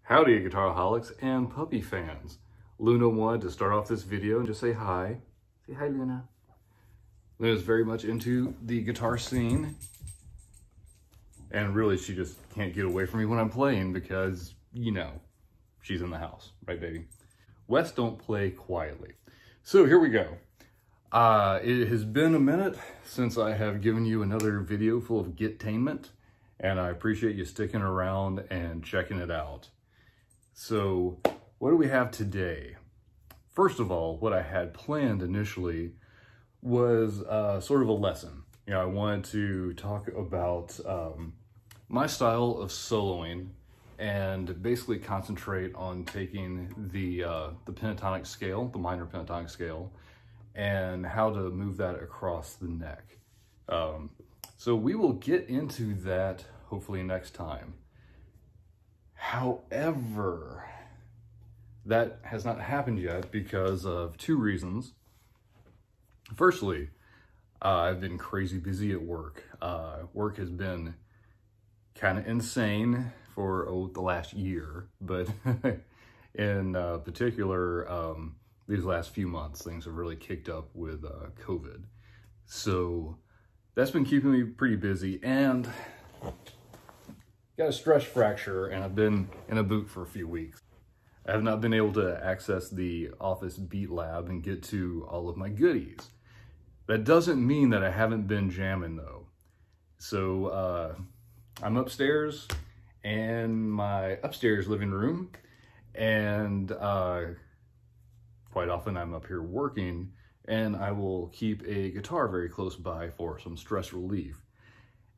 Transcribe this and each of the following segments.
Howdy, guitaraholics and puppy fans. Luna wanted to start off this video and just say hi. Say hi, Luna. Luna's very much into the guitar scene. And really, she just can't get away from me when I'm playing because, you know, she's in the house. Right, baby? Wes don't play quietly. So here we go. It has been a minute since I have given you another video full of gitainment. And I appreciate you sticking around and checking it out. So what do we have today? First of all, what I had planned initially was sort of a lesson. You know, I wanted to talk about my style of soloing and basically concentrate on taking the pentatonic scale, the minor pentatonic scale, and how to move that across the neck. So we will get into that hopefully next time. However, that has not happened yet because of two reasons. Firstly, I've been crazy busy at work. Work has been kind of insane for the last year, but in particular, these last few months, things have really kicked up with COVID. So that's been keeping me pretty busy, and got a stress fracture, and I've been in a boot for a few weeks. I have not been able to access the office beat lab and get to all of my goodies. That doesn't mean that I haven't been jamming though. So I'm upstairs in my upstairs living room, and quite often I'm up here working, and I will keep a guitar very close by for some stress relief.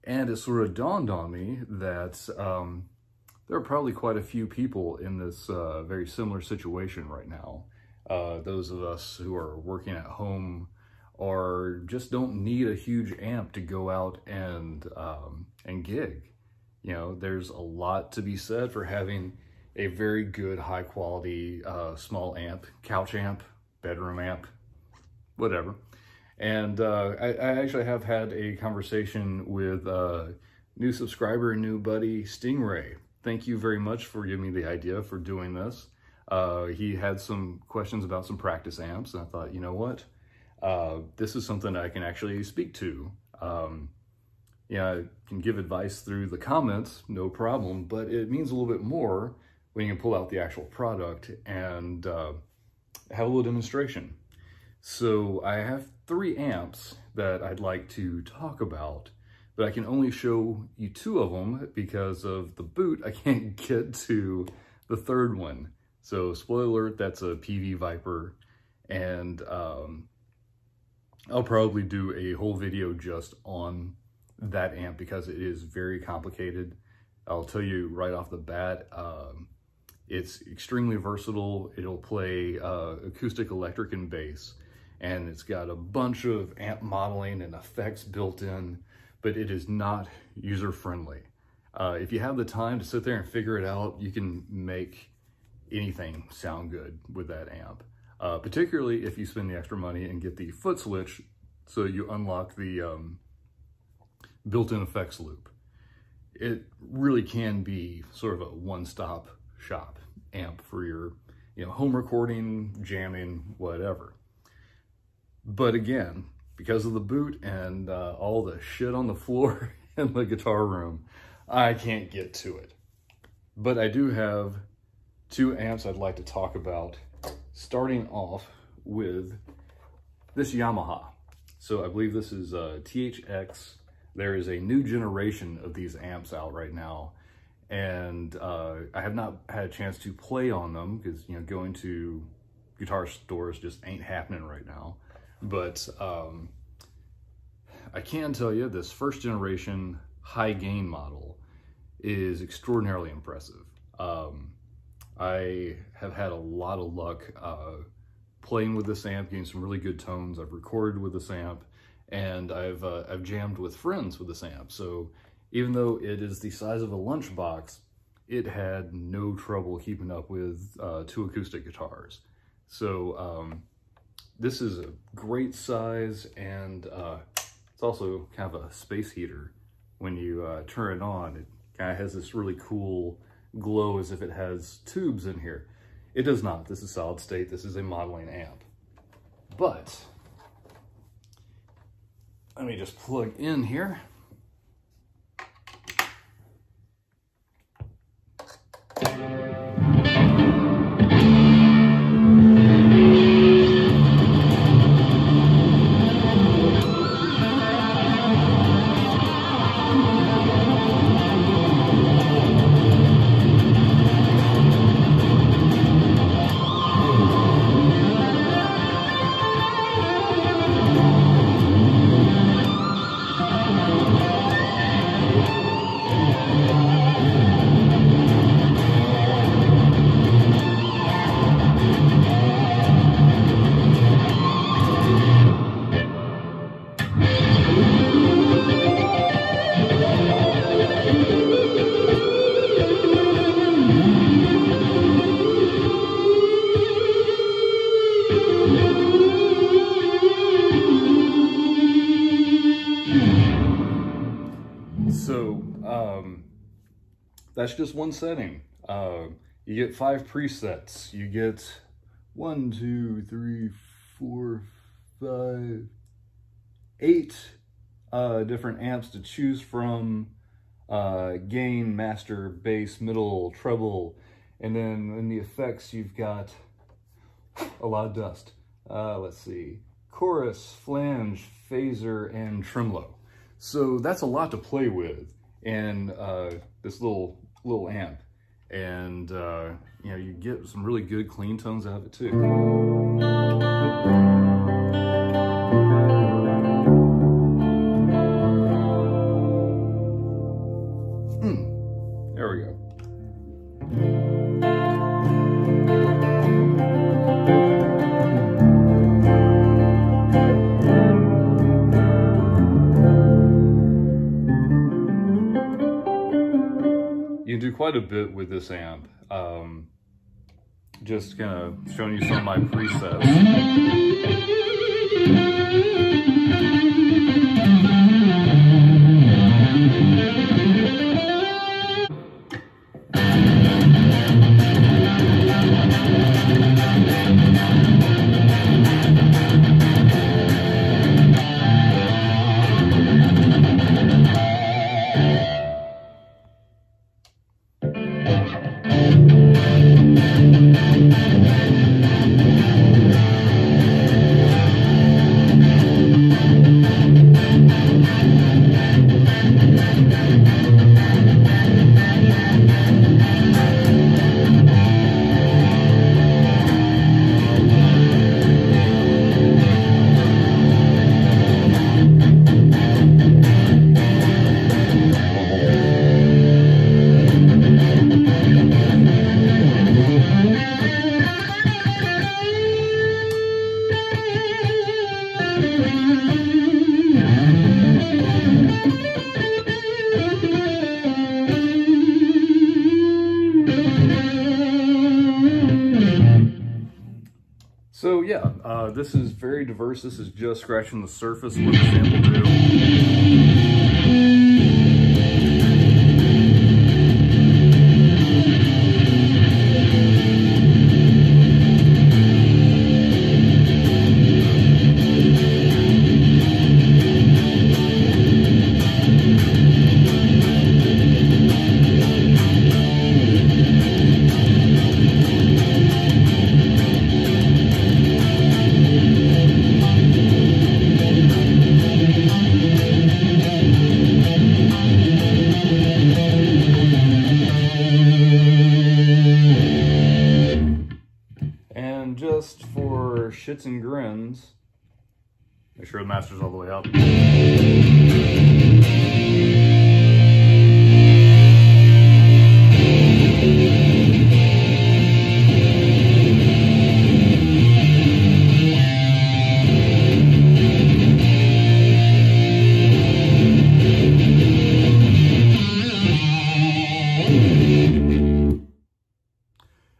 And it sort of dawned on me that there are probably quite a few people in this very similar situation right now. Those of us who are working at home or just don't need a huge amp to go out and gig. You know, there's a lot to be said for having a very good, high quality small amp, couch amp, bedroom amp, whatever. And I actually have had a conversation with new subscriber and new buddy, Stingray. Thank you very much for giving me the idea for doing this. He had some questions about some practice amps, and I thought, you know what? This is something I can actually speak to. Yeah, I can give advice through the comments, no problem, but it means a little bit more when you can pull out the actual product and have a little demonstration. So I have 3 amps that I'd like to talk about, but I can only show you 2 of them because of the boot. I can't get to the 3rd one. So spoiler alert, that's a Peavey Vypyr, and I'll probably do a whole video just on that amp because it is very complicated. I'll tell you right off the bat, it's extremely versatile. It'll play acoustic, electric, and bass. And it's got a bunch of amp modeling and effects built in, but it is not user-friendly. If you have the time to sit there and figure it out, you can make anything sound good with that amp. Particularly if you spend the extra money and get the foot switch so you unlock the built-in effects loop. It really can be sort of a one-stop shop amp for your home recording, jamming, whatever. But again, because of the boot and all the shit on the floor in the guitar room, I can't get to it. But I do have 2 amps I'd like to talk about, starting off with this Yamaha. So I believe this is THX. There is a new generation of these amps out right now, and I have not had a chance to play on them because going to guitar stores just ain't happening right now. But I can tell you this 1st generation high gain model is extraordinarily impressive. I have had a lot of luck playing with this amp, getting some really good tones. I've recorded with this amp, and I've jammed with friends with this amp. So even though it is the size of a lunchbox, it had no trouble keeping up with 2 acoustic guitars. So this is a great size, and it's also kind of a space heater. When you turn it on, it kind of has this really cool glow as if it has tubes in here. It does not. This is solid state. This is a modeling amp. But let me just plug in here. That's just one setting. You get 5 presets. You get 1, 2, 3, 4, 5, 8 different amps to choose from. Gain, master, bass, middle, treble, and then in the effects you've got a lot of dust. Let's see, chorus, flange, phaser, and tremolo. So that's a lot to play with in this little amp, and you know, you get some really good clean tones out of it too. There we go. You can do quite a bit with this amp. Just kind of showing you some of my presets. So yeah, this is very diverse. This is just scratching the surface of what the amp will do. Just for shits and grins, make sure the master's all the way up.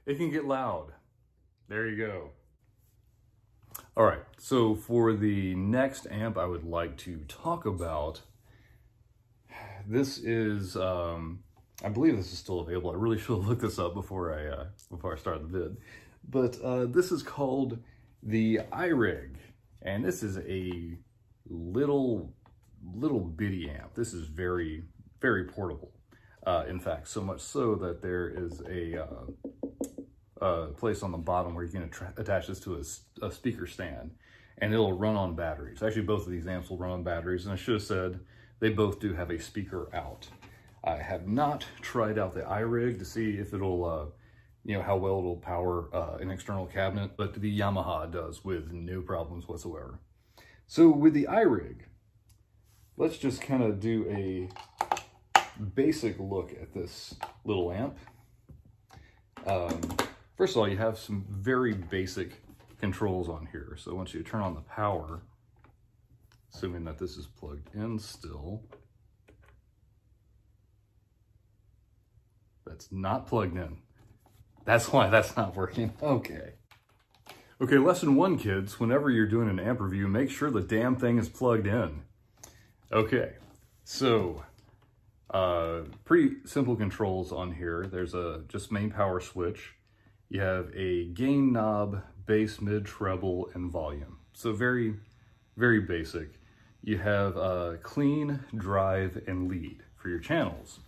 It can get loud. There you go. All right, so for the next amp I would like to talk about, this is I believe this is still available. I really should have looked this up before I started the vid. But this is called the iRig, and this is a little bitty amp. This is very, very portable. In fact, so much so that there is a place on the bottom where you can attach this to a speaker stand, and it'll run on batteries. Actually, both of these amps will run on batteries, and I should have said they both do have a speaker out. I have not tried out the iRig to see if it'll, you know, how well it'll power an external cabinet, but the Yamaha does with no problems whatsoever. So with the iRig, let's just kind of do a basic look at this little amp. First of all, you have some very basic controls on here. So once you turn on the power, assuming that this is plugged in still, that's not plugged in. That's why that's not working. Okay. Okay, lesson 1, kids. Whenever you're doing an amp review, make sure the damn thing is plugged in. Okay, so pretty simple controls on here. There's a just main power switch. You have a gain knob, bass, mid, treble, and volume. So very, very basic. You have clean, drive, and lead for your channels.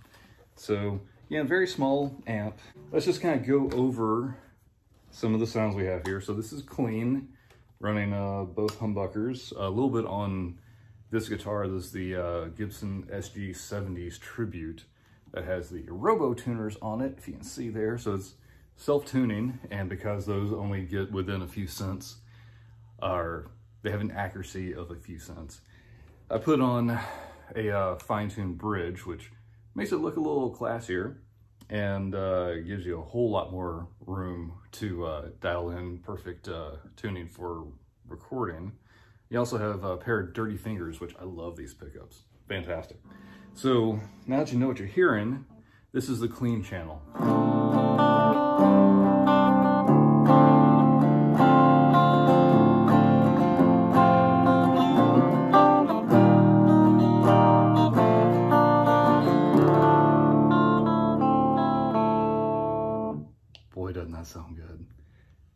So yeah, very small amp. Let's just kind of go over some of the sounds we have here. So this is clean, running both humbuckers. A little bit on this guitar. This is the Gibson SG-70s Tribute that has the Robo tuners on it, if you can see there. So it's self-tuning, and because those only get within a few cents, they have an accuracy of a few cents. I put on a fine-tuned bridge, which makes it look a little classier, and gives you a whole lot more room to dial in perfect tuning for recording. You also have a pair of dirty fingers, which I love these pickups. Fantastic. So now that you know what you're hearing, this is the clean channel. Boy, doesn't that sound good.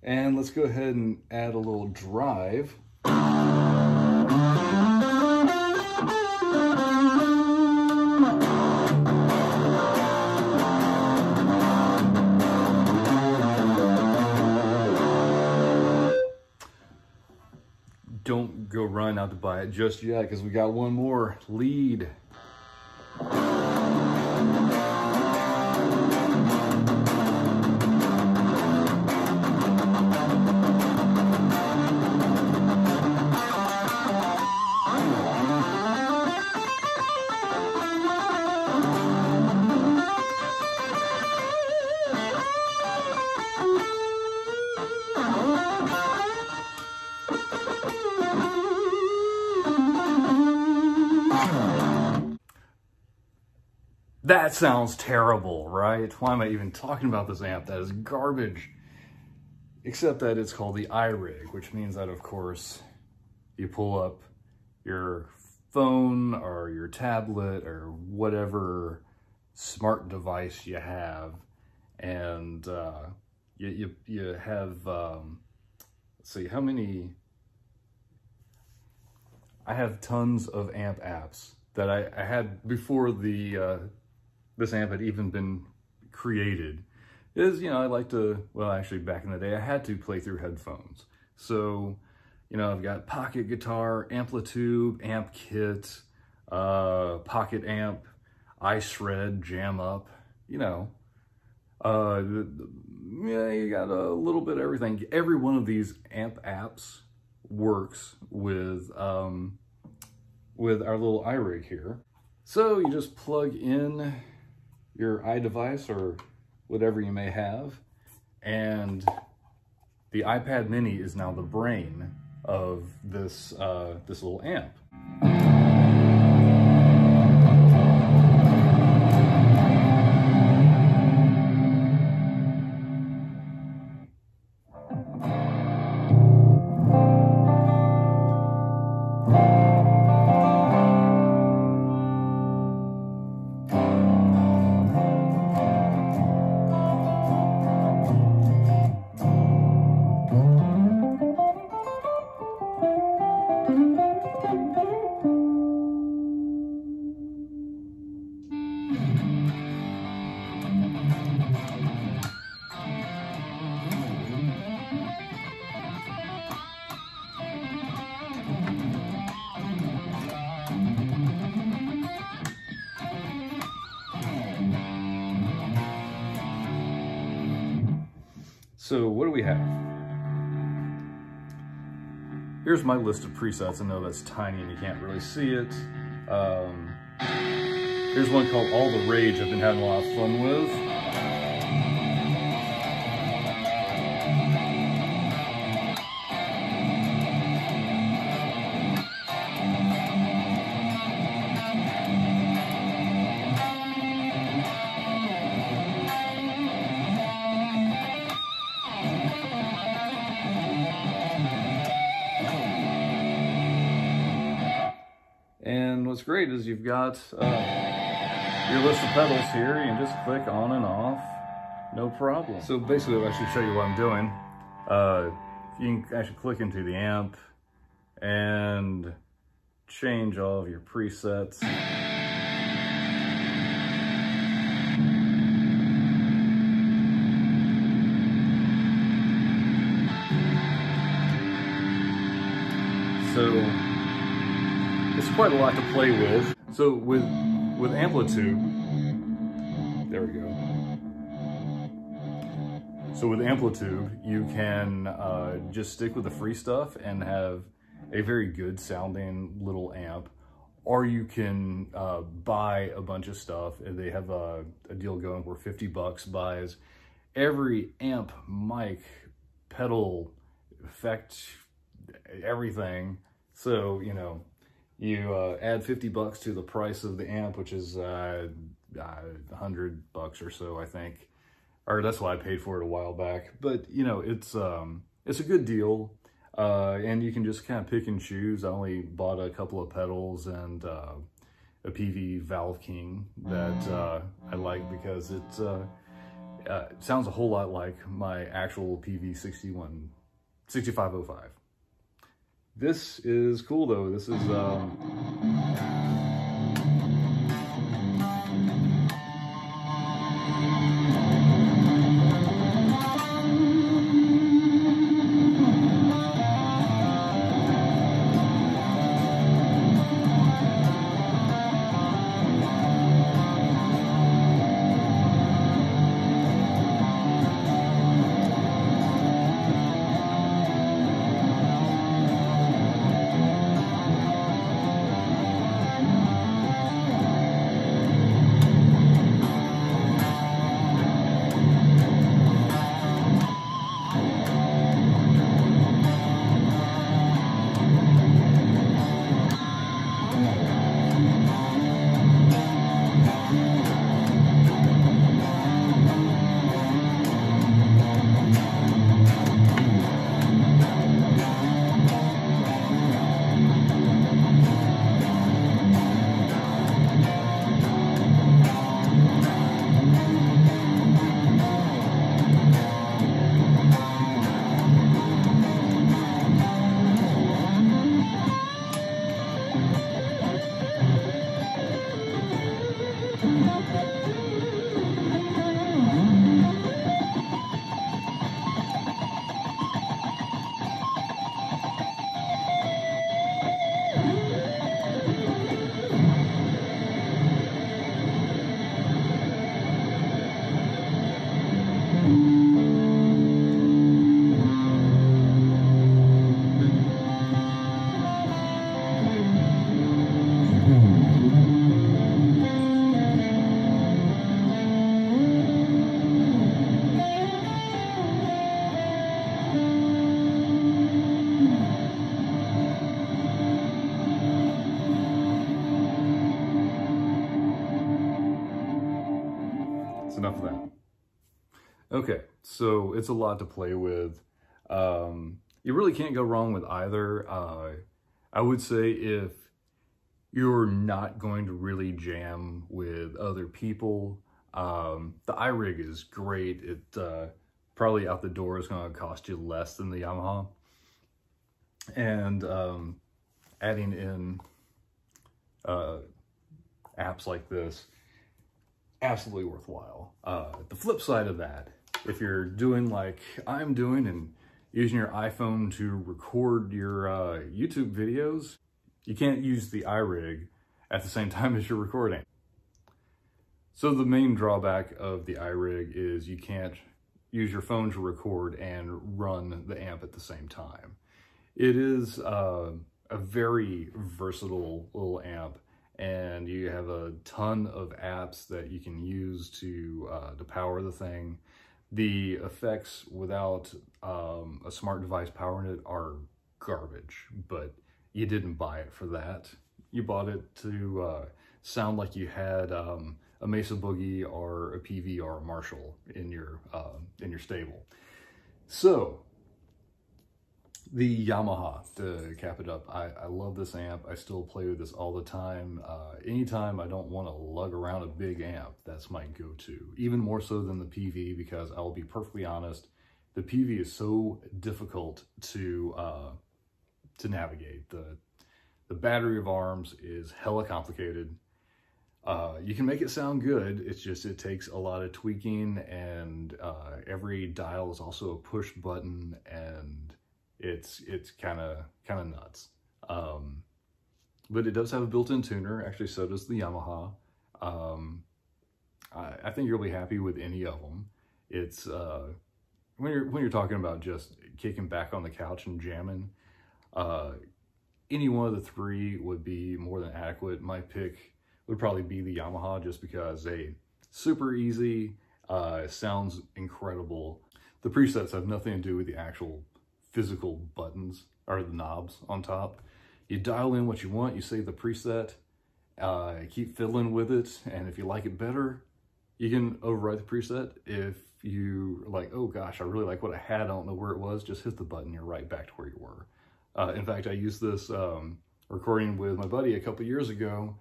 And let's go ahead and add a little drive. Don't go run out to buy it just yet, because we got one more lead. That sounds terrible, right? Why am I even talking about this amp? That is garbage. Except that it's called the iRig, which means that, of course, you pull up your phone or your tablet or whatever smart device you have, and you have, let's see, how many? I have tons of amp apps that I had before this amp had even been created. Is, you know, I like to, well, actually back in the day, I had to play through headphones. So, you know, I've got pocket guitar, Amplitube, amp kit, pocket amp, iShred, jam up, you know. Yeah, you got a little bit of everything. Every one of these amp apps works with our little iRig here. So you just plug in your iDevice or whatever you may have, and the iPad Mini is now the brain of this this little amp. So what do we have? Here's my list of presets. I know that's tiny and you can't really see it. Here's one called All the Rage I've been having a lot of fun with. And what's great is you've got your list of pedals here. You can just click on and off, no problem. So basically, I should show you what I'm doing. You can actually click into the amp and change all of your presets. So it's quite a lot to play with. So with amplitude, there we go. So with amplitude, you can just stick with the free stuff and have a very good sounding little amp, or you can buy a bunch of stuff. And they have a deal going where $50 buys every amp, mic, pedal, effect, everything. So, you know, you add $50 to the price of the amp, which is $100 or so, I think. Or that's what I paid for it a while back. But, you know, it's a good deal. And you can just kind of pick and choose. I only bought a couple of pedals and a Peavey Valve King that I like because it sounds a whole lot like my actual Peavey 6505. This is cool though. This is enough of that. Okay, so it's a lot to play with. You really can't go wrong with either. I would say if you're not going to really jam with other people, the iRig is great. It probably out the door is going to cost you less than the Yamaha. And adding in apps like this, absolutely worthwhile. The flip side of that, if you're doing like I'm doing and using your iPhone to record your YouTube videos, you can't use the iRig at the same time as you're recording. So the main drawback of the iRig is you can't use your phone to record and run the amp at the same time. It is a very versatile little amp, and you have a ton of apps that you can use to power the thing. The effects without a smart device powering it are garbage, but you didn't buy it for that. You bought it to sound like you had a Mesa Boogie or a Peavey or a Marshall in your stable. So the Yamaha, to cap it up, I love this amp. I still play with this all the time. Anytime I don't want to lug around a big amp, that's my go-to. Even more so than the Peavey, because I'll be perfectly honest, the Peavey is so difficult to navigate. The battery of arms is hella complicated. You can make it sound good, it's just it takes a lot of tweaking, and every dial is also a push button, and it's kind of nuts. But it does have a built-in tuner. Actually, so does the Yamaha. I think you'll be happy with any of them. It's when you're talking about just kicking back on the couch and jamming, any one of the three would be more than adequate. My pick would probably be the Yamaha, just because super easy, sounds incredible. The presets have nothing to do with the actual physical buttons or the knobs on top. You dial in what you want, you save the preset, keep fiddling with it, and if you like it better, you can override the preset. If you like, oh gosh, I really like what I had, I don't know where it was, just hit the button, you're right back to where you were. In fact, I used this recording with my buddy a couple years ago,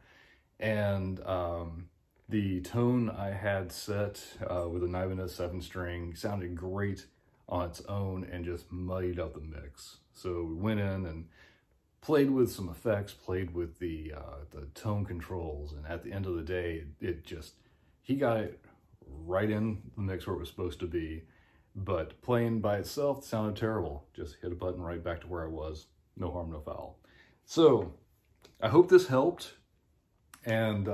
and the tone I had set with a 9 7 string sounded great on its own and just muddied up the mix. So we went in and played with some effects, played with the tone controls, and at the end of the day, he got it right in the mix where it was supposed to be. But playing by itself sounded terrible. Just hit a button, right back to where I was. No harm, no foul. So I hope this helped, and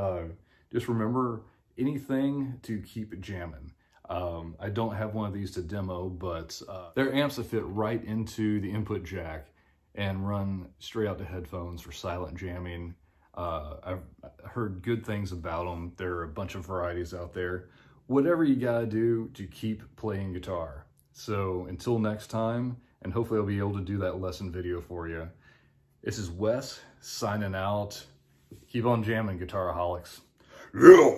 just remember, anything to keep jamming. I don't have one of these to demo, but they're amps that fit right into the input jack and run straight out to headphones for silent jamming. I've heard good things about them. There are a bunch of varieties out there. Whatever you gotta do to keep playing guitar. So until next time, and hopefully I'll be able to do that lesson video for you. This is Wes signing out. Keep on jamming, Guitaraholics. Yeah.